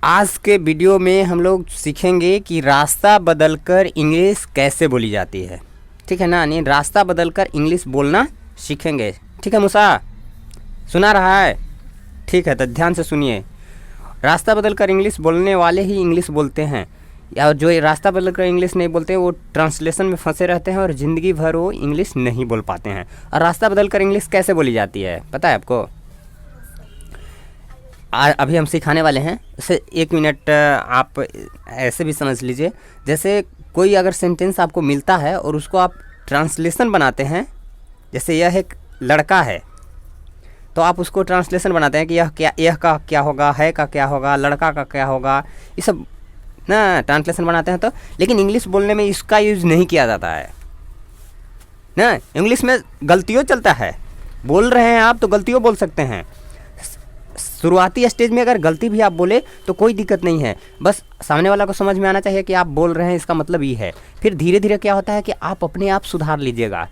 आज के वीडियो में हम लोग सीखेंगे कि रास्ता बदलकर इंग्लिश कैसे बोली जाती है। ठीक है ना, नहीं रास्ता बदलकर इंग्लिश बोलना सीखेंगे। ठीक है मूसा, सुना रहा है? ठीक है, तो ध्यान से सुनिए। रास्ता बदलकर इंग्लिश बोलने वाले ही इंग्लिश बोलते हैं, या जो रास्ता बदलकर इंग्लिश नहीं बोलते वो ट्रांसलेशन में फंसे रहते हैं और ज़िंदगी भर वो इंग्लिश नहीं बोल पाते हैं। और रास्ता बदलकर इंग्लिश कैसे बोली जाती है पता है आपको? अभी हम सिखाने वाले हैं। इसे 1 मिनट आप ऐसे भी समझ लीजिए, जैसे कोई अगर सेंटेंस आपको मिलता है और उसको आप ट्रांसलेशन बनाते हैं। जैसे यह एक लड़का है तो आप उसको ट्रांसलेशन बनाते हैं कि यह का क्या होगा, है का क्या होगा, लड़का का क्या होगा, ये सब ना ट्रांसलेशन बनाते हैं। तो लेकिन इंग्लिश बोलने में इसका यूज़ नहीं किया जाता है ना। इंग्लिश में गलतियों चलता है, बोल रहे हैं आप तो गलतियों बोल सकते हैं। शुरुआती स्टेज में अगर गलती भी आप बोले तो कोई दिक्कत नहीं है, बस सामने वाला को समझ में आना चाहिए कि आप बोल रहे हैं इसका मतलब ये है। फिर धीरे धीरे क्या होता है कि आप अपने आप सुधार लीजिएगा।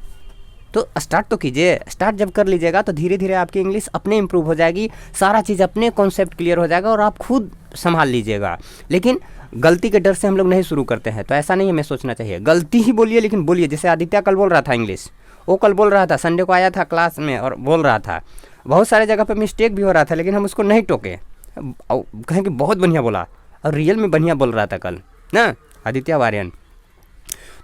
तो स्टार्ट तो कीजिए, स्टार्ट जब कर लीजिएगा तो धीरे धीरे आपकी इंग्लिश अपने इम्प्रूव हो जाएगी, सारा चीज़ अपने कॉन्सेप्ट क्लियर हो जाएगा और आप खुद संभाल लीजिएगा। लेकिन गलती के डर से हम लोग नहीं शुरू करते हैं, तो ऐसा नहीं हमें सोचना चाहिए। गलती ही बोलिए, लेकिन बोलिए। जैसे आदित्य कल बोल रहा था इंग्लिश, वो कल बोल रहा था, संडे को आया था क्लास में और बोल रहा था। बहुत सारे जगह पे मिस्टेक भी हो रहा था, लेकिन हम उसको नहीं टोके, कहें कि बहुत बढ़िया बोला, और रियल में बढ़िया बोल रहा था कल ना आदित्य वारियन।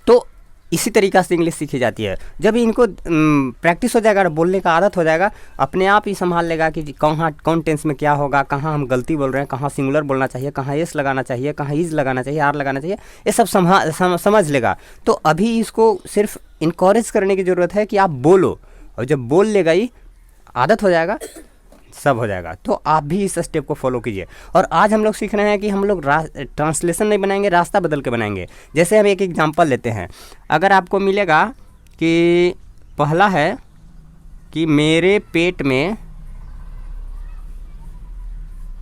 तो इसी तरीक़ा से इंग्लिश सीखी जाती है। जब इनको प्रैक्टिस हो जाएगा और बोलने का आदत हो जाएगा, अपने आप ही संभाल लेगा कि कौन टेंस में क्या होगा, कहाँ हम गलती बोल रहे हैं, कहाँ सिंगुलर बोलना चाहिए, कहाँ एस लगाना चाहिए, कहाँ इज लगाना चाहिए, आर लगाना चाहिए, ये सब समझ लेगा। तो अभी इसको सिर्फ इनकरेज करने की ज़रूरत है कि आप बोलो, और जब बोल लेगा ही आदत हो जाएगा, सब हो जाएगा। तो आप भी इस स्टेप को फॉलो कीजिए। और आज हम लोग सीख रहे हैं कि हम लोग ट्रांसलेशन नहीं बनाएंगे, रास्ता बदल के बनाएंगे। जैसे हम एक एग्जांपल लेते हैं। अगर आपको मिलेगा कि पहला है कि मेरे पेट में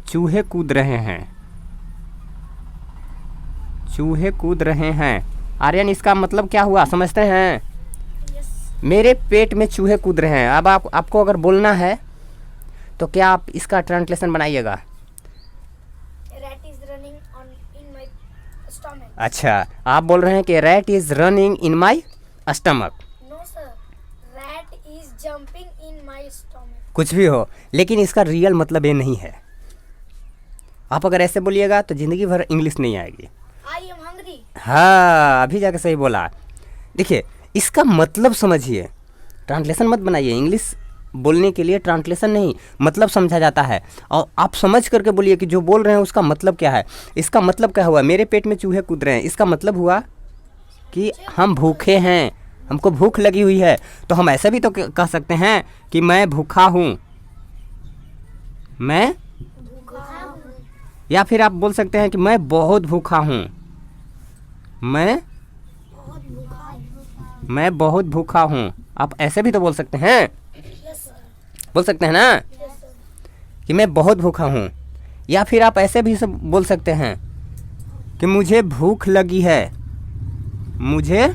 चूहे कूद रहे हैं, चूहे कूद रहे हैं। आर्यन, इसका मतलब क्या हुआ समझते हैं? मेरे पेट में चूहे कूद रहे हैं। अब आपको अगर बोलना है तो क्या आप इसका ट्रांसलेशन बनाइएगा? Rat is running in my stomach. अच्छा, आप बोल रहे हैं कि rat is running in my stomach. No sir, rat is jumping in my stomach. कुछ भी हो, लेकिन इसका रियल मतलब ये नहीं है। आप अगर ऐसे बोलिएगा तो ज़िंदगी भर इंग्लिश नहीं आएगी। I am hungry. हाँ, अभी जाके सही बोला। देखिए, इसका मतलब समझिए, ट्रांसलेशन मत बनाइए। इंग्लिश बोलने के लिए ट्रांसलेशन नहीं, मतलब समझा जाता है। और आप समझ करके बोलिए कि जो बोल रहे हैं उसका मतलब क्या है। इसका मतलब क्या हुआ? मेरे पेट में चूहे कूद रहे हैं, इसका मतलब हुआ कि हम भूखे हैं, हमको भूख लगी हुई है। तो हम ऐसा भी तो कह सकते हैं कि मैं भूखा हूँ, मैं, या फिर आप बोल सकते हैं कि मैं बहुत भूखा हूँ, मैं बहुत भूखा हूँ। आप ऐसे भी तो बोल सकते हैं, बोल सकते हैं ना कि मैं बहुत भूखा हूँ। या फिर आप ऐसे भी सब बोल सकते हैं कि मुझे भूख लगी है, मुझे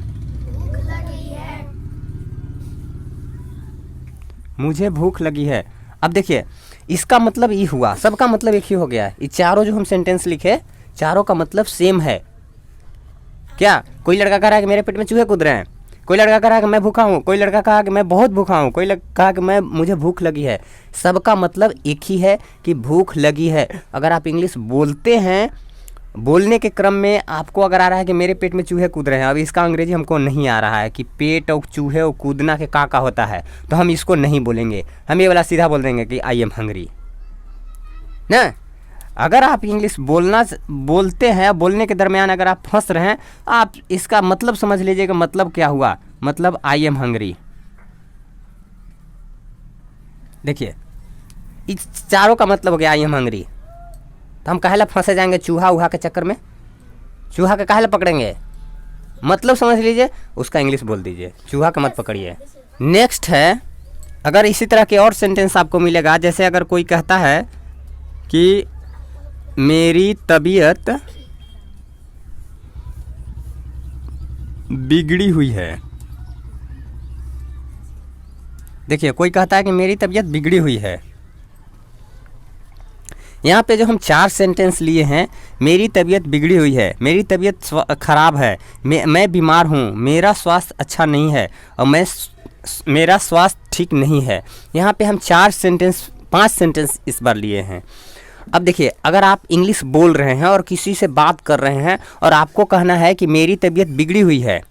भूख लगी है। अब देखिए, इसका मतलब ये हुआ, सबका मतलब एक ही हो गया। ये चारों जो हम सेंटेंस लिखे, चारों का मतलब सेम है। क्या कोई लड़का कह रहा है कि मेरे पेट में चूहे कूद रहे हैं, कोई लड़का कह रहा है कि मैं भूखा हूँ, कोई लड़का कहा कि मैं बहुत भूखा हूँ, कोई कहा कि मुझे भूख लगी है। सबका मतलब एक ही है कि भूख लगी है। अगर आप इंग्लिश बोलते हैं, बोलने के क्रम में आपको अगर आ रहा है कि मेरे पेट में चूहे कूद रहे हैं, अब इसका अंग्रेजी हमको नहीं आ रहा है कि पेट और चूहे और कूदना के का होता है, तो हम इसको नहीं बोलेंगे। हम ये वाला सीधा बोल देंगे कि आई एम हंग्री ना। अगर आप इंग्लिश बोलते हैं, बोलने के दरमियान अगर आप फंस रहे हैं, आप इसका मतलब समझ लीजिएगा। मतलब क्या हुआ? मतलब आई एम हंग्री। देखिए, इस चारों का मतलब हो गया आई एम हंग्री। तो हम काहेला फंसे जाएंगे चूहा उहा के चक्कर में? चूहा के काहेला पकड़ेंगे? मतलब समझ लीजिए, उसका इंग्लिश बोल दीजिए, चूहा का मत पकड़िए। नेक्स्ट है, अगर इसी तरह के और सेंटेंस आपको मिलेगा। जैसे अगर कोई कहता है कि मेरी तबीयत बिगड़ी हुई है। देखिए, कोई कहता है कि मेरी तबीयत बिगड़ी हुई है, यहाँ पे जो हम 4 सेंटेंस लिए हैं, मेरी तबीयत बिगड़ी हुई है, मेरी तबीयत ख़राब है, मैं बीमार हूँ, मेरा स्वास्थ्य अच्छा नहीं है और मेरा स्वास्थ्य ठीक नहीं है। यहाँ पे हम 5 सेंटेंस इस बार लिए हैं। अब देखिए, अगर आप इंग्लिश बोल रहे हैं और किसी से बात कर रहे हैं और आपको कहना है कि मेरी तबीयत बिगड़ी हुई है,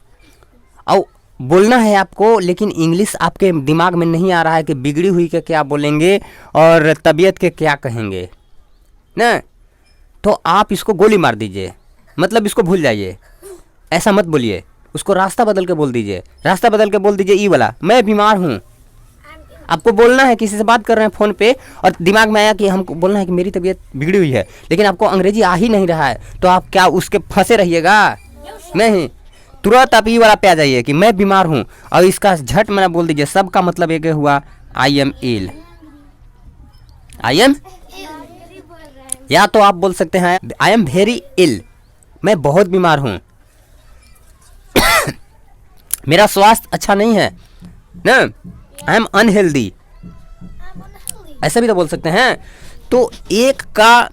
और बोलना है आपको, लेकिन इंग्लिश आपके दिमाग में नहीं आ रहा है कि बिगड़ी हुई के क्या बोलेंगे और तबीयत के क्या कहेंगे ना, तो आप इसको गोली मार दीजिए, मतलब इसको भूल जाइए, ऐसा मत बोलिए, उसको रास्ता बदल के बोल दीजिए। रास्ता बदल के बोल दीजिए ई वाला, मैं बीमार हूँ। आपको बोलना है, किसी से बात कर रहे हैं फ़ोन पे और दिमाग में आया कि हमको बोलना है कि मेरी तबीयत बिगड़ी हुई है, लेकिन आपको अंग्रेजी आ ही नहीं रहा है, तो आप क्या उसके फंसे रहिएगा? नहीं, तुरंत आप ई वाला पे आ जाइए कि मैं बीमार हूँ और इसका झट में बोल दीजिए। सबका मतलब एक हुआ I am ill, I am, या तो आप बोल सकते हैं आई एम वेरी इल, मैं बहुत बीमार हूँ, मेरा स्वास्थ्य अच्छा नहीं है ना, आई एम अनहेल्दी, ऐसा भी तो बोल सकते हैं। तो एक का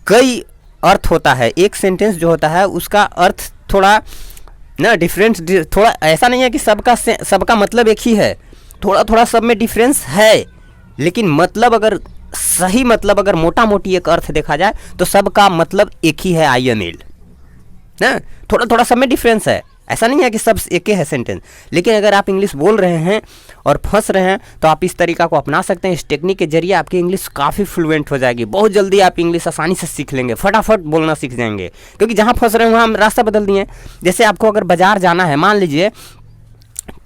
कई अर्थ होता है, एक सेंटेंस जो होता है उसका अर्थ थोड़ा ना डिफरेंस, थोड़ा ऐसा नहीं है कि सबका मतलब एक ही है, थोड़ा थोड़ा सब में डिफरेंस है, लेकिन मतलब अगर सही मतलब अगर मोटा मोटी एक अर्थ देखा जाए तो सबका मतलब एक ही है, आई एम इल ना। थोड़ा थोड़ा सब में डिफरेंस है, ऐसा नहीं है कि सब एक ही है सेंटेंस। लेकिन अगर आप इंग्लिश बोल रहे हैं और फंस रहे हैं तो आप इस तरीका को अपना सकते हैं। इस टेक्निक के जरिए आपकी इंग्लिश काफ़ी फ्लुएंट हो जाएगी, बहुत जल्दी आप इंग्लिश आसानी से सीख लेंगे, फटाफट बोलना सीख जाएंगे, क्योंकि जहाँ फंस रहे हैं वहाँ हम रास्ता बदल दिए। जैसे आपको अगर बाज़ार जाना है, मान लीजिए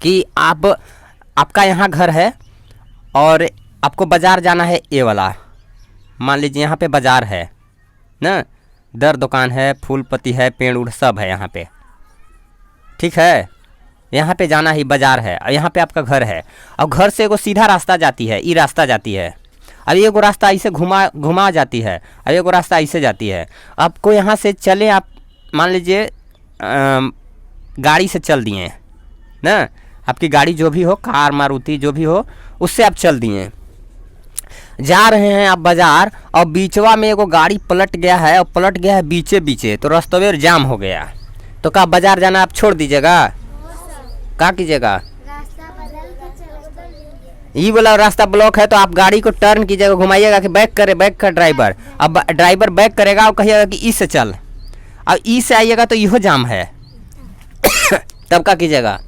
कि आपका यहाँ घर है और आपको बाज़ार जाना है ए वाला, मान लीजिए यहाँ पे बाज़ार है ना, दर दुकान है, फूल पत्ती है, पेड़ उड़ सब है यहाँ पे, ठीक है, यहाँ पे जाना ही बाज़ार है और यहाँ पे आपका घर है और घर से एगो सीधा रास्ता जाती है, ई रास्ता जाती है, अब एगो रास्ता ऐसे घुमा जाती है और एगो रास्ता ऐसे जाती है। आपको यहाँ से चले, आप मान लीजिए गाड़ी से चल दिए ना, आपकी गाड़ी जो भी हो, कार मारुति जो भी हो, उससे आप चल दिए, जा रहे हैं आप बाज़ार और बीचवा में एगो गाड़ी पलट गया है और पलट गया है बीचे बीचे, तो रास्ते जाम हो गया, तो क्या बाज़ार जाना आप छोड़ दीजिएगा? क्या कीजिएगा? ये वाला रास्ता ब्लॉक है तो आप गाड़ी को टर्न कीजिएगा, घुमाइएगा कि बैक का ड्राइवर, अब ड्राइवर बैक करेगा और कहिएगा कि ई से चल, अब ई से आइएगा तो इहो जाम है तब क्या कीजिएगा?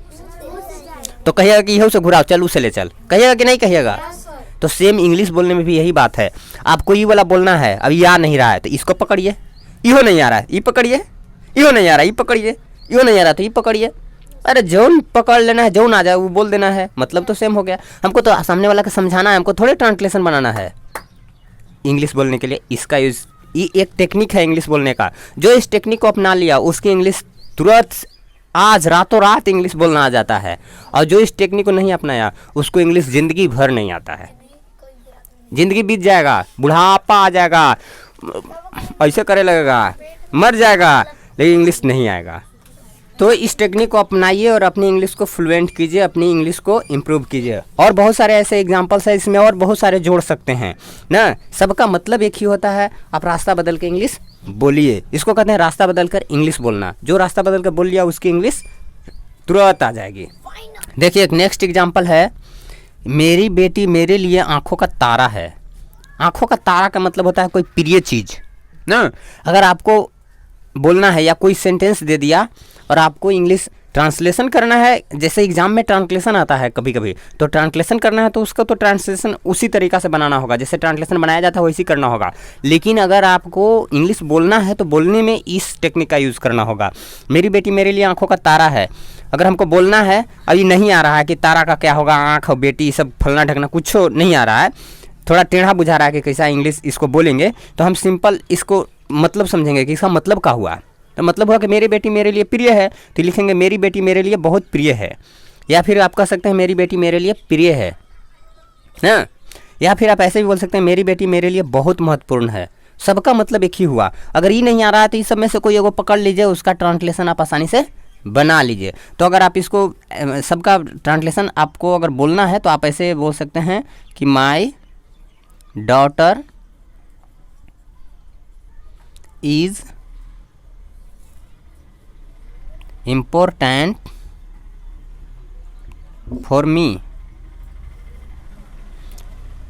तो कहिएगा कि इहो से घुराओ, चल उसे ले चल, कहिएगा कि नहीं कहिएगा? तो सेम इंग्लिश बोलने में भी यही बात है। आपको ये वाला बोलना है, अब ये आ नहीं रहा है तो इसको पकड़िए, इहो नहीं आ रहा है ये पकड़िए, इहो नहीं आ रहा ये पकड़िए, इहो नहीं आ रहा तो ये पकड़िए, अरे जौन पकड़ लेना है, जौन आ जाए वो बोल देना है, मतलब तो सेम हो गया। हमको तो सामने वाला को समझाना है, हमको थोड़े ट्रांसलेशन बनाना है इंग्लिश बोलने के लिए। इसका यूज़, ये एक टेक्निक है इंग्लिश बोलने का, जो इस टेक्निक को अपना लिया उसकी इंग्लिश तुरंत आज रातों रात इंग्लिश बोलना आ जाता है, और जो इस टेक्निक को नहीं अपनाया उसको इंग्लिश ज़िंदगी भर नहीं आता है, ज़िंदगी बीत जाएगा, बुढ़ापा आ जाएगा, ऐसे करे लगेगा, मर जाएगा, लेकिन इंग्लिश नहीं आएगा। तो इस टेक्निक को अपनाइए और अपनी इंग्लिश को फ्लुएंट कीजिए, अपनी इंग्लिश को इम्प्रूव कीजिए। और बहुत सारे ऐसे एग्जांपल्स हैं, इसमें और बहुत सारे जोड़ सकते हैं ना, सबका मतलब एक ही होता है, आप रास्ता बदल के इंग्लिश बोलिए, इसको कहते हैं रास्ता बदल कर इंग्लिश बोलना। जो रास्ता बदल कर बोल लिया उसकी इंग्लिश तुरंत आ जाएगी। देखिए एक नेक्स्ट एग्जाम्पल है, मेरी बेटी मेरे लिए आँखों का तारा है। आँखों का तारा का मतलब होता है कोई प्रिय चीज़ ना। अगर आपको बोलना है या कोई सेंटेंस दे दिया और आपको इंग्लिश ट्रांसलेशन करना है, जैसे एग्जाम में ट्रांसलेशन आता है कभी कभी, तो ट्रांसलेशन करना है तो उसका तो ट्रांसलेशन उसी तरीक़ा से बनाना होगा जैसे ट्रांसलेशन बनाया जाता है वैसे करना होगा। लेकिन अगर आपको इंग्लिश बोलना है तो बोलने में इस टेक्निक का यूज़ करना होगा। मेरी बेटी मेरे लिए आँखों का तारा है, अगर हमको बोलना है, अभी नहीं आ रहा है कि तारा का क्या होगा, आँख और बेटी सब फलना ढकना कुछ नहीं आ रहा है, थोड़ा टेढ़ा बुझा रहा है कि कैसा इंग्लिश इसको बोलेंगे, तो हम सिंपल इसको मतलब समझेंगे कि इसका मतलब क्या हुआ। तो मतलब हुआ कि मेरी बेटी मेरे लिए प्रिय है, तो लिखेंगे मेरी बेटी मेरे लिए बहुत प्रिय है, या फिर आप कह सकते हैं मेरी बेटी मेरे लिए प्रिय है ना, या फिर आप ऐसे भी बोल सकते हैं मेरी बेटी मेरे लिए बहुत महत्वपूर्ण है। सबका मतलब एक ही हुआ। अगर ये नहीं आ रहा है तो इस सब में से कोई एगो पकड़ लीजिए, उसका ट्रांसलेशन आप आसानी से बना लीजिए। तो अगर आप इसको सबका ट्रांसलेशन आपको अगर बोलना है तो आप ऐसे बोल सकते हैं कि my daughter is important for me.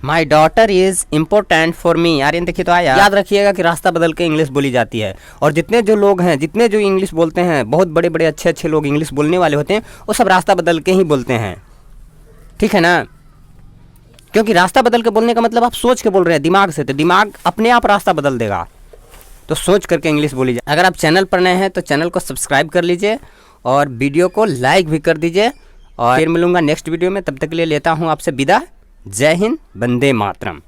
My daughter is important for me. Aryan देखिए तो आया। याद रखिएगा कि रास्ता बदल के इंग्लिश बोली जाती है, और जितने जो लोग हैं, जितने जो इंग्लिश बोलते हैं, बहुत बड़े बड़े अच्छे अच्छे लोग इंग्लिश बोलने वाले होते हैं, वो सब रास्ता बदल के ही बोलते हैं, ठीक है ना। क्योंकि रास्ता बदल के बोलने का मतलब आप सोच के बोल रहे हैं दिमाग से, तो दिमाग अपने आप रास्ता बदल देगा, तो सोच करके इंग्लिश बोली जाए। अगर आप चैनल पर नए हैं तो चैनल को सब्सक्राइब कर लीजिए और वीडियो को लाइक भी कर दीजिए, और फिर मिलूंगा नेक्स्ट वीडियो में। तब तक के लिए लेता हूँ आपसे विदा। जय हिंद, वंदे मातरम।